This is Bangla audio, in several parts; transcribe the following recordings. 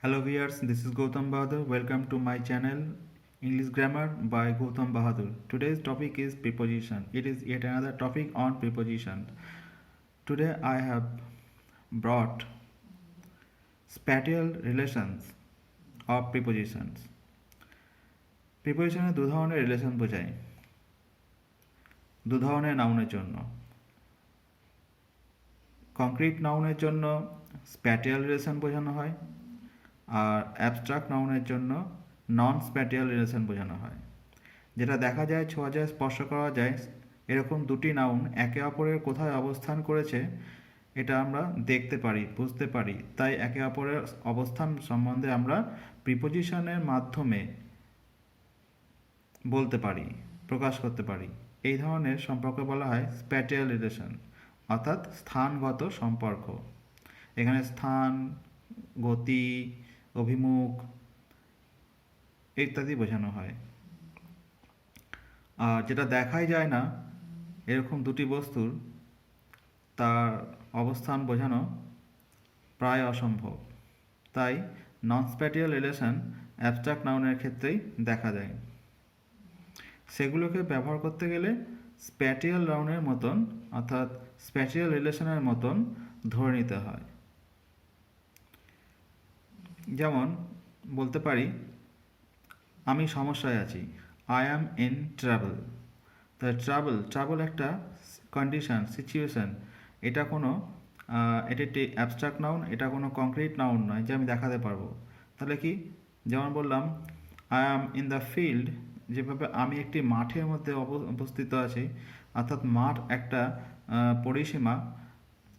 Hello viewers, this is Gautam Bahadur. Welcome to my channel English Grammar by Gautam Bahadur. Today's topic is preposition. It is yet another topic on preposition. Today I have brought spatial relations of prepositions. প্রিপোজিশনে দু ধরনের রিলেশন বোঝায়, দু ধরনের নাউনের জন্য। কংক্রিট নাউনের জন্য স্প্যাটিয়াল রিলেশন বোঝানো হয়, আর অ্যাবস্ট্রাক্ট নাউনের জন্য নন স্প্যাটিয়াল রিলেশন বোঝানো হয়। যেটা দেখা যায়, ছোঁয়া যায়, স্পর্শ করা যায়, এরকম দুটি নাউন একে অপরের কোথায় অবস্থান করেছে এটা আমরা দেখতে পারি, বুঝতে পারি। তাই একে অপরের অবস্থান সম্বন্ধে আমরা প্রিপোজিশনের মাধ্যমে বলতে পারি, প্রকাশ করতে পারি। এই ধরনের সম্পর্ক বলা হয় স্প্যাটিয়াল রিলেশন, অর্থাৎ স্থানগত সম্পর্ক। এখানে স্থান, গতি, অভিমুখ ইত্যাদি বোঝানো হয়। আর যেটা দেখাই যায় না, এরকম দুটি বস্তুর তার অবস্থান বোঝানো প্রায় অসম্ভব। তাই নন স্প্যাটিয়াল রিলেশন অ্যাবস্ট্রাক্ট নাউনের ক্ষেত্রেই দেখা যায়। সেগুলোকে ব্যবহার করতে গেলে স্প্যাটিয়াল নাউনের মতন, অর্থাৎ স্প্যাটিয়াল রিলেশনের মতন ধরে নিতে হয়। যেমন বলতে পারি, আমি সমস্যায় আছি, আই অ্যাম ইন ট্রাভেল। তাই ট্রাভেল একটা কন্ডিশন, সিচুয়েশন। এটা কোনো এটা একটি অ্যাবস্ট্রাক্ট নাউন, এটা কোনো কংক্রিট নাউন নয় যে আমি দেখাতে পারবো। তাহলে কি, যেমন বললাম I am in the field, যেভাবে আমি একটি মাঠের মধ্যে অবস্থিত আছি, অর্থাৎ মাঠ একটা পরিসীমা,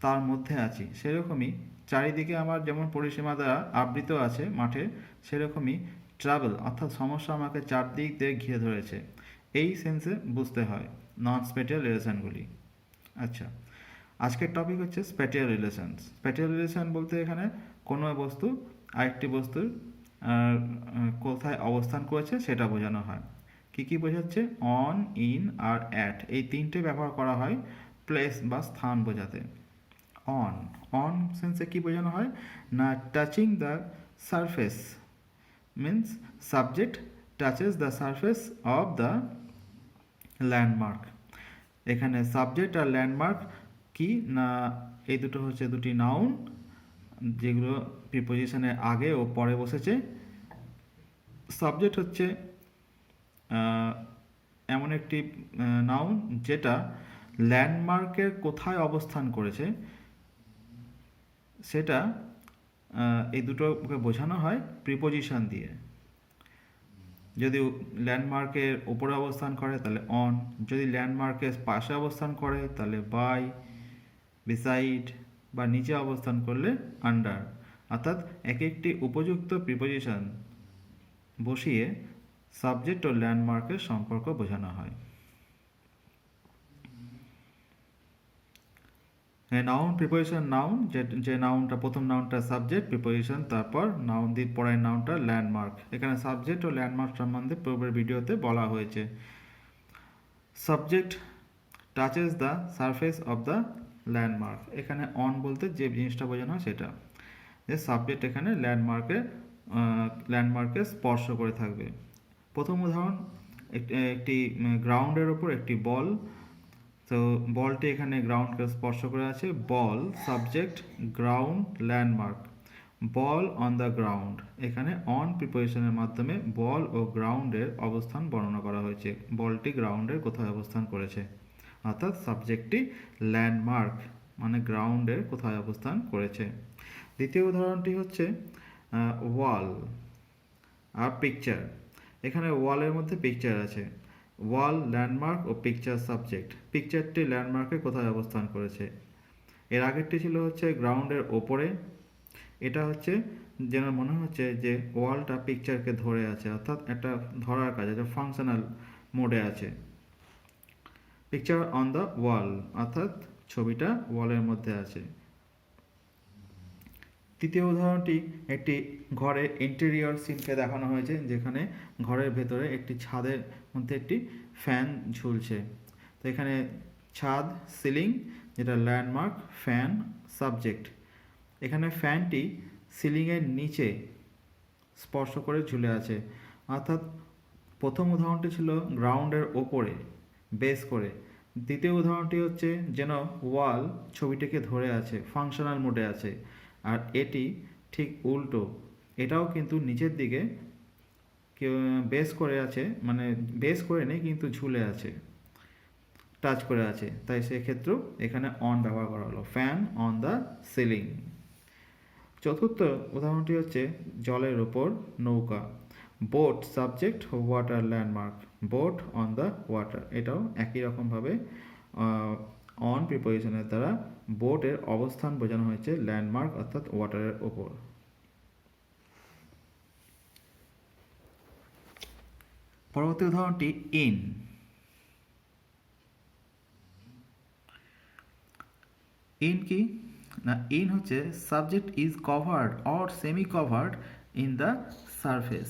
তার মধ্যে আছি। সেরকমই চারিদিকে আমার যেমন পরিসীমা দ্বারা আবৃত আছে মাঠে, সেরকমই ট্রাভেল অর্থাৎ সমস্যা আমাকে চারদিক দিয়ে ঘিরে ধরেছে। এই সেন্সে বুঝতে হয় নন স্প্যাটিয়াল রিলেশনগুলি। আচ্ছা, আজকের টপিক হচ্ছে স্প্যাটিয়াল রিলেশনস। স্প্যাটিয়াল রিলেশন বলতে এখানে কোনো বস্তু আরেকটি বস্তুর কোথায় অবস্থান করেছে সেটা বোঝানো হয়। কী বোঝাচ্ছে? অন, ইন আর অ্যাট, এই তিনটে ব্যবহার করা হয় প্লেস বা স্থান বোঝাতে। অন সেন্সে কি বোঝানো হয় না, touching the surface means subject touches the surface of the landmark. এখানে সাবজেক্ট আর ল্যান্ডমার্ক কি না, এই দুটো হচ্ছে দুটি নাউন যেগুলো প্রিপোজিশনের আগে ও পরে বসেছে। সাবজেক্ট হচ্ছে এমন একটি নাউন যেটা ল্যান্ডমার্কের কোথায় অবস্থান করেছে সেটা, এই দুটোকে বোঝানো হয় প্রিপোজিশন দিয়ে। যদি ল্যান্ডমার্কের উপরে অবস্থান করে তাহলে অন, যদি ল্যান্ডমার্কের পাশে অবস্থান করে তাহলে বাই, বিসাইড বা নিচে অবস্থান করলে আন্ডার। অর্থাৎ এক একটি উপযুক্ত প্রিপোজিশন বসিয়ে সাবজেক্ট ও ল্যান্ডমার্কের সম্পর্ক বোঝানো হয়। নাউন, প্রিপোজিশন, নাউন, যে নাউনটা প্রথম নাউনটা সাবজেক্ট, প্রিপোজিশন, তারপর নাউন দিয়ে পরের নাউনটা ল্যান্ডমার্ক। এখানে সাবজেক্ট ও ল্যান্ডমার্ক সম্বন্ধে পূর্বের ভিডিওতে বলা হয়েছে। Subject touches the surface of the landmark, এখানে অন বলতে যে জিনিসটা বোঝানো হয় সেটা, যে সাবজেক্ট এখানে ল্যান্ডমার্কে স্পর্শ করে থাকবে। প্রথম উদাহরণ, একটি গ্রাউন্ডের ওপর একটি বল। তো বলটি এখানে গ্রাউন্ডকে স্পর্শ করে আছে। Ball subject, ground landmark. Ball on the ground, এখানে অন প্রিপোজিশনের মাধ্যমে বল ও গ্রাউন্ডের অবস্থান বর্ণনা করা হয়েছে। বলটি গ্রাউন্ডের কোথায় অবস্থান করেছে, অর্থাৎ সাবজেক্টটি ল্যান্ডমার্ক মানে গ্রাউন্ডের কোথায় অবস্থান করেছে। দ্বিতীয় উদাহরণটি হচ্ছে ওয়াল আর পিকচার। এখানে ওয়ালের মধ্যে পিকচার আছে। ওয়াল ল্যান্ডমার্ক ও পিকচার সাবজেক্ট। পিকচারটি ল্যান্ডমার্কে কোথায় অবস্থান করেছে। এর আগেরটি ছিল হচ্ছে গ্রাউন্ডের ওপরে। এটা হচ্ছে যেন মনে হচ্ছে যে ওয়ালটা পিকচারকে ধরে আছে, অর্থাৎ একটা ধরার কাজ, একটা ফাংশনাল মোডে আছে। পিকচার অন দ্য ওয়াল, অর্থাৎ ছবিটা ওয়ালের মধ্যে আছে। তৃতীয় উদাহরণটি একটি ঘরের ইন্টেরিয়র সিনকে দেখানো হয়েছে, যেখানে ঘরের ভেতরে একটি ছাদের মধ্যে একটি ফ্যান ঝুলছে। তো এখানে ছাদ, সিলিং, যেটা ল্যান্ডমার্ক, ফ্যান সাবজেক্ট। এখানে ফ্যানটি সিলিংয়ের নিচে স্পর্শ করে ঝুলে আছে। অর্থাৎ প্রথম উদাহরণটি ছিল গ্রাউন্ডের ওপরে বেস করে, দ্বিতীয় উদাহরণটি হচ্ছে যেন ওয়াল ছবিটিকে ধরে আছে, ফাংশনাল মোডে আছে। আর এটি ঠিক উল্টো, এটাও কিন্তু নিচের দিকে বেস করে আছে, মানে বেস করে নেই কিন্তু ঝুলে আছে, টাচ করে আছে, তাই সেক্ষেত্রেও এখানে অন ব্যবহার করা হলো, ফ্যান অন দ্য সিলিং। চতুর্থ উদাহরণটি হচ্ছে জলের ওপর নৌকা, boat subject water landmark, boat on the water. এটাও একই রকমভাবে অন প্রিপোজিশনের দ্বারা বোটের অবস্থান বোঝানো হয়েছে, ল্যান্ডমার্ক অর্থাৎ ওয়াটারের ওপর। পরবর্তী উদাহরণটি ইন। ইন কি না, ইন হচ্ছে subject is covered or semi covered in the surface.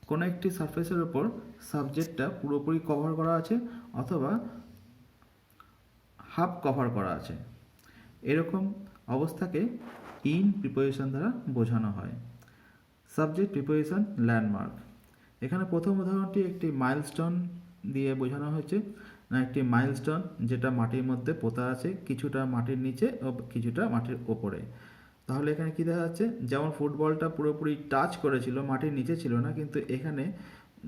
কোনো একটি সারফেসের ওপর সাবজেক্টটা পুরোপুরি কভার করা আছে অথবা হাফ কভার করা আছে, এরকম অবস্থাকে ইন প্রিপোজিশন দ্বারা বোঝানো হয়। Subject preposition landmark. এখানে প্রথম উদাহরণটি একটি মাইলস্টোন দিয়ে বোঝানো হয়েছে, না একটি মাইলস্টোন যেটা মাটির মধ্যে পোতা আছে, কিছুটা মাটির নিচে ও কিছুটা মাটির ওপরে। তাহলে এখানে কি দেখা যাচ্ছে, যেমন ফুটবলটা পুরোপুরি টাচ করেছিল, মাটির নিচে ছিল না, কিন্তু এখানে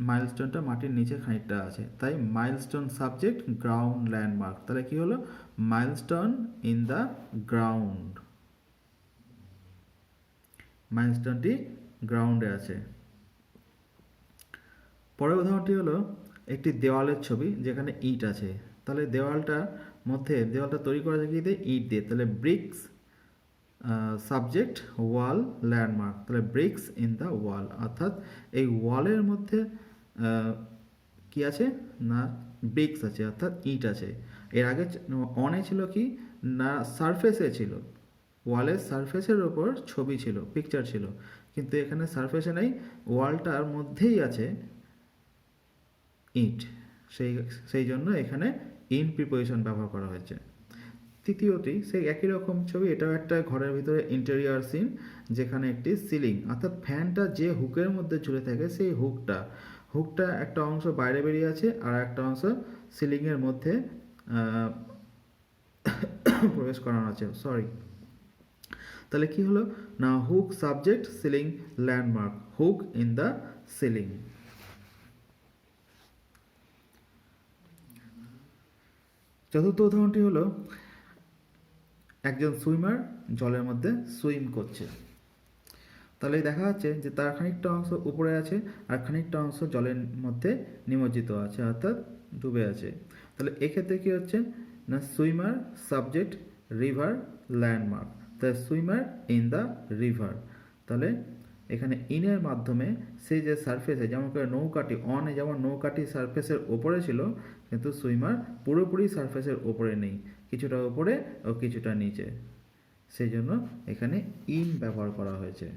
মাইলস্টোনটা মাটির নিচে খানিকটা আছে, তাই মাইলস্টোন সাবজেক্ট গ্রাউন্ড ল্যান্ডমার্ক। তাহলে কি হলো, মাইলস্টোন ইন দ্য গ্রাউন্ড, মাইলস্টোনটি গ্রাউন্ডে আছে। পরের উদাহরণটি হলো একটি দেওয়ালের ছবি যেখানে ইট আছে। তাহলে দেওয়ালটা তৈরি করা যায় কি দিয়ে, ইট দিয়ে। তাহলে ব্রিক্স সাবজেক্ট ওয়াল ল্যান্ডমার্ক, তাহলে ব্রিক্স ইন দ্য ওয়াল, অর্থাৎ এই ওয়ালের মধ্যে কি আছে না, ব্রিক্স আছে অর্থাৎ ইট আছে। এর আগে অনে ছিল কি না, সারফেসে ছিল, ওয়ালের সারফেসের ওপর ছবি ছিল, পিকচার ছিল, কিন্তু এখানে সারফেসে নেই, ওয়ালটার মধ্যেই আছে ইট, সেই জন্য এখানে ইন প্রিপোজিশন ব্যবহার করা হয়েছে। তৃতীয়টি সেই একই রকম ছবি, এটাও একটা ঘরের ভিতরে ইন্টেরিয়র সিন, যেখানে একটি সিলিং অর্থাৎ ফ্যানটা যে হুকের মধ্যে ঝুলে থাকে, সেই হুকটা একটা অংশ বাইরে বেরিয়ে আছে আর একটা অংশ সিলিংয়ের মধ্যে প্রবেশ করানো আছে, সরি। তাহলে কি হলো না, hook subject ceiling landmark, hook in the ceiling. চতুর্থ উদাহরণটি হলো একজন সুইমার জলের মধ্যে সুইম করছে। তাহলে দেখা যাচ্ছে যে তার খানিকটা অংশ উপরে আছে আর খানিকটা অংশ জলের মধ্যে নিমজ্জিত আছে, অর্থাৎ ডুবে আছে। তাহলে এক্ষেত্রে কি হচ্ছে না, সুইমার সাবজেক্ট রিভার ল্যান্ডমার্ক, তাহলে সুইমার ইন দ্য রিভার। তাহলে এখানে ইনের মাধ্যমে সেই যে সারফেসে, যেমন করে নৌকাটি অনে যেমন নৌকাটি সারফেসের ওপরে ছিল, কিন্তু সুইমার পুরোপুরি সারফেসের ওপরে নেই, কিছুটা ওপরে ও কিছুটা নিচে, সেই জন্য এখানে ইন ব্যবহার করা হয়েছে।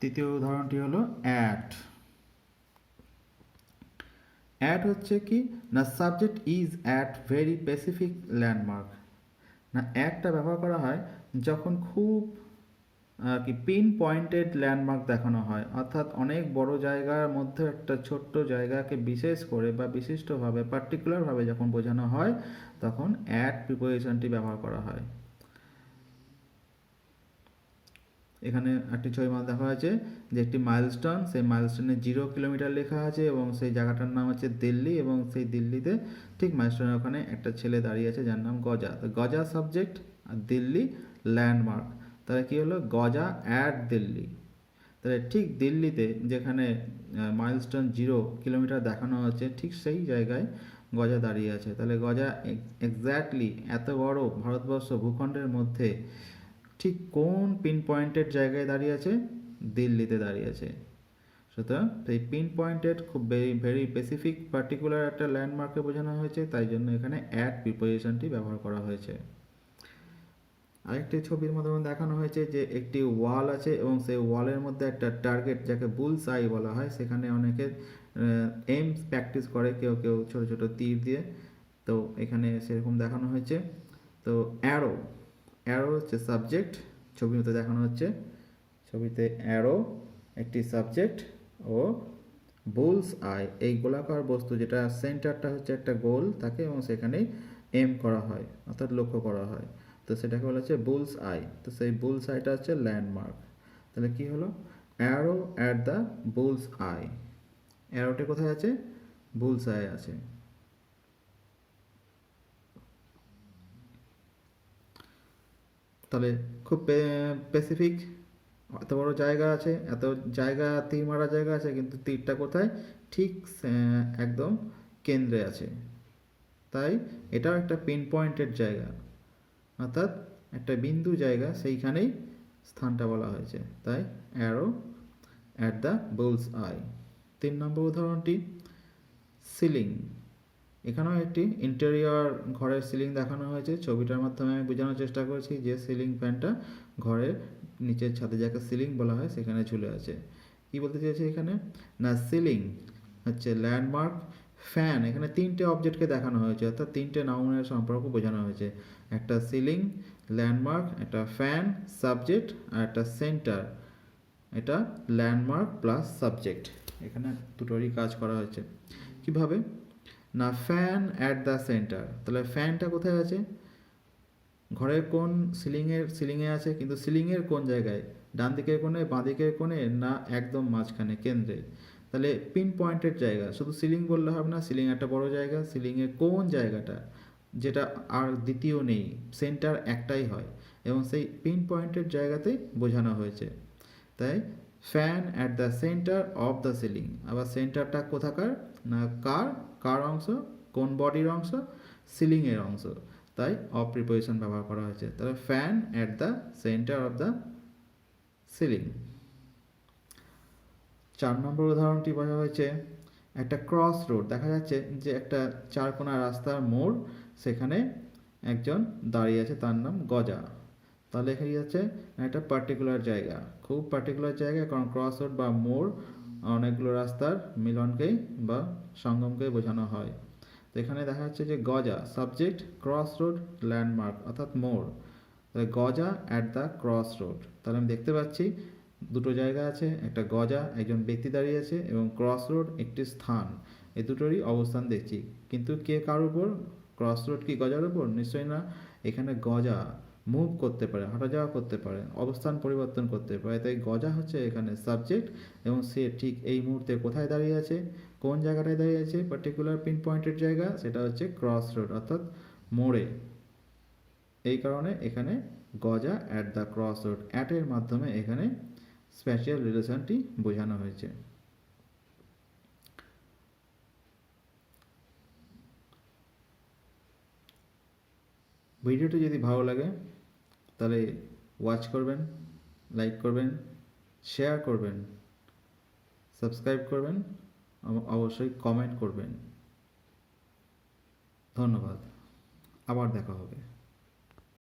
তৃতীয় উদাহরণটি হলো অ্যাট। অ্যাট হচ্ছে কি না, subject is at very specific landmark. না অ্যাটটা ব্যবহার করা হয় যখন খুব কি পিন পয়েন্টেড ল্যান্ডমার্ক দেখানো হয়, অর্থাৎ অনেক বড় জায়গার মধ্যে একটা ছোট্ট জায়গাকে বিশেষ করে বা বিশিষ্টভাবে পার্টিকুলারভাবে যখন বোঝানো হয়, তখন অ্যাট প্রিপোজিশনটি ব্যবহার করা হয়। এখানে একটি ছবি দেখা হয়েছে যে একটি মাইলস্টোন, সেই মাইলস্টোনে 0 কিলোমিটার লেখা আছে এবং সেই জায়গাটার নাম হচ্ছে দিল্লি, এবং সেই দিল্লিতে ঠিক মাইলস্টোনের ওখানে একটা ছেলে দাঁড়িয়ে আছে যার নাম গজা। তো গজা সাবজেক্ট আর দিল্লি ল্যান্ডমার্ক, তাহলে কি হলো, গজা অ্যাট দিল্লি। তাহলে ঠিক দিল্লিতে যেখানে মাইলস্টোন 0 কিলোমিটার দেখানো হচ্ছে, ঠিক সেই জায়গায় গজা দাঁড়িয়ে আছে। তাহলে গজা এক্স্যাক্টলি এত বড় ভারতবর্ষ ভূখণ্ডের মধ্যে ঠিক কোন পিন পয়েন্টেড জায়গায় দাঁড়িয়ে আছে, দিল্লিতে দাঁড়িয়ে আছে। সুতরাং সেই পিন পয়েন্টেড খুব ভেরি স্পেসিফিক পার্টিকুলার একটা ল্যান্ডমার্কে বোঝানো হয়েছে, তাই জন্য এখানে অ্যাট প্রিপোজিশনটি ব্যবহার করা হয়েছে। আরেকটি ছবির মধ্যে দেখানো হয়েছে যে একটি ওয়াল আছে এবং সেই ওয়ালের মধ্যে একটা টার্গেট যাকে বুলস আই বলা হয়, সেখানে অনেকে এম প্র্যাকটিস করে, কেউ কেউ ছোট ছোট তীর দিয়ে। তো এখানে সেরকম দেখানো হয়েছে। তো অ্যারো, অ্যারো হচ্ছে সাবজেক্ট, ছবির মধ্যে দেখানো হচ্ছে। ছবিতে অ্যারো একটি সাবজেক্ট ও বুলস আই এই গোলাকার বস্তু যেটা সেন্টারটা হচ্ছে একটা গোল থাকে এবং সেখানেই এম করা হয় অর্থাৎ লক্ষ্য করা হয়। তো সেটাকে বলা হচ্ছে বুলস আই। তো সেই বুলস আইটা হচ্ছে ল্যান্ডমার্ক। তাহলে কি হলো? Arrow at the bull's eye. অ্যারোটা কোথায় আছে? বুলস আই আছে। তাহলে খুব স্পেসিফিক, এত বড় জায়গা আছে, এত জায়গা তীর মারা জায়গা আছে, কিন্তু তীরটা কোথায়? ঠিক একদম কেন্দ্রে আছে। তাই এটাও একটা পিন পয়েন্টেড জায়গা, অর্থাৎ একটা বিন্দু জায়গা, সেইখানেই স্থানটা বলা হয়েছে। তাই arrow at the bull's I. 3 নম্বর উদাহরণটি সিলিং। এখানেও একটি ইন্টেরিয়র ঘরের সিলিং দেখানো হয়েছে। ছবিটার মাধ্যমে আমি বোঝানোর চেষ্টা করেছি যে সিলিং ফ্যানটা ঘরের নিচের ছাদে, যাকে সিলিং বলা হয়, সেখানে ঝুলে আছে। কি বলতে চেয়েছে এখানে? না, সিলিং হচ্ছে ল্যান্ডমার্ক, ফ্যান, এখানে 3টে অবজেক্টকে দেখানো হয়েছে, অর্থাৎ 3টে নাউনের সম্পর্ক বোঝানো হয়েছে। একটা সিলিং, ল্যান্ডমার্ক, একটা ফ্যান সাবজেক্ট, আর একটা সেন্টার, এটা ল্যান্ডমার্ক প্লাস সাবজেক্ট। এখানে দুটোরই কাজ করা হয়েছে। কিভাবে? না, ফ্যান অ্যাট দ্য সেন্টার। তাহলে ফ্যানটা কোথায় আছে? ঘরের কোন সিলিংয়ে আছে, কিন্তু সিলিংয়ের কোন জায়গায়? ডান দিকের কোণে, বাঁ দিকের কোণে, না একদম মাঝখানে কেন্দ্রে? তাহলে পিন পয়েন্টেড জায়গা। শুধু সিলিং বললে হবে না, সিলিং একটা বড় জায়গা, সিলিংয়ের কোন জায়গাটা যেটা আর দ্বিতীয় নেই, সেন্টার একটাই হয়, এবং সেই পিন পয়েন্টেড জায়গাতেই বোঝানো হয়েছে। তাই fan at the centre of the ceiling. আবার সেন্টারটা কোথাকার? না কার অংশ, কোন বডির অংশ? সিলিংয়ের অংশ। তাই অফ প্রিপোজিশন ব্যবহার করা হয়েছে। তাহলে fan at the centre of the ceiling. 4 নম্বর উদাহরণটি বলা হয়েছে একটা ক্রস রোড। দেখা যাচ্ছে যে একটা চারকোনা রাস্তার মোড়, সেখানে একজন দাঁড়িয়ে আছে, তার নাম গজা। তাহলে এখানে যাচ্ছে একটা পার্টিকুলার জায়গা, খুব পার্টিকুলার জায়গা, কারণ ক্রস রোড বা মোড় অনেকগুলো রাস্তার মিলনকেই বা সঙ্গমকেই বোঝানো হয়। তো এখানে দেখা যাচ্ছে যে গজা সাবজেক্ট, ক্রস রোড ল্যান্ডমার্ক অর্থাৎ মোড়। তাহলে গজা অ্যাট দ্য ক্রস রোড। তাহলে আমি দেখতে পাচ্ছি দুটো জায়গা আছে, একটা গজা একজন ব্যক্তি দাঁড়িয়ে আছে এবং ক্রস রোড একটি স্থান, এই দুটোরই অবস্থান দেখছি। কিন্তু কে কার উপর? ক্রস রোড কি গজার উপর? নিশ্চয়ই না। এখানে গজা মুভ করতে পারে, হাঁটা যাওয়া করতে পারে, অবস্থান পরিবর্তন করতে পারে। তাই গজা হচ্ছে এখানে সাবজেক্ট এবং সে ঠিক এই মুহূর্তে কোথায় দাঁড়িয়ে আছে, কোন জায়গাটায় দাঁড়িয়ে আছে, পার্টিকুলার পিন পয়েন্টেড জায়গা, সেটা হচ্ছে ক্রস রোড অর্থাৎ মোড়ে। এই কারণে এখানে গজা অ্যাট দ্য ক্রস রোড, অ্যাটের মাধ্যমে এখানে স্প্যাশিয়াল রিলেশনটি বোঝানো হয়েছে। ভিডিওটি যদি ভালো লাগে তাহলে ওয়াচ করবেন, লাইক করবেন, শেয়ার করবেন, সাবস্ক্রাইব করবেন, অবশ্যই কমেন্ট করবেন। ধন্যবাদ, আবার দেখা হবে।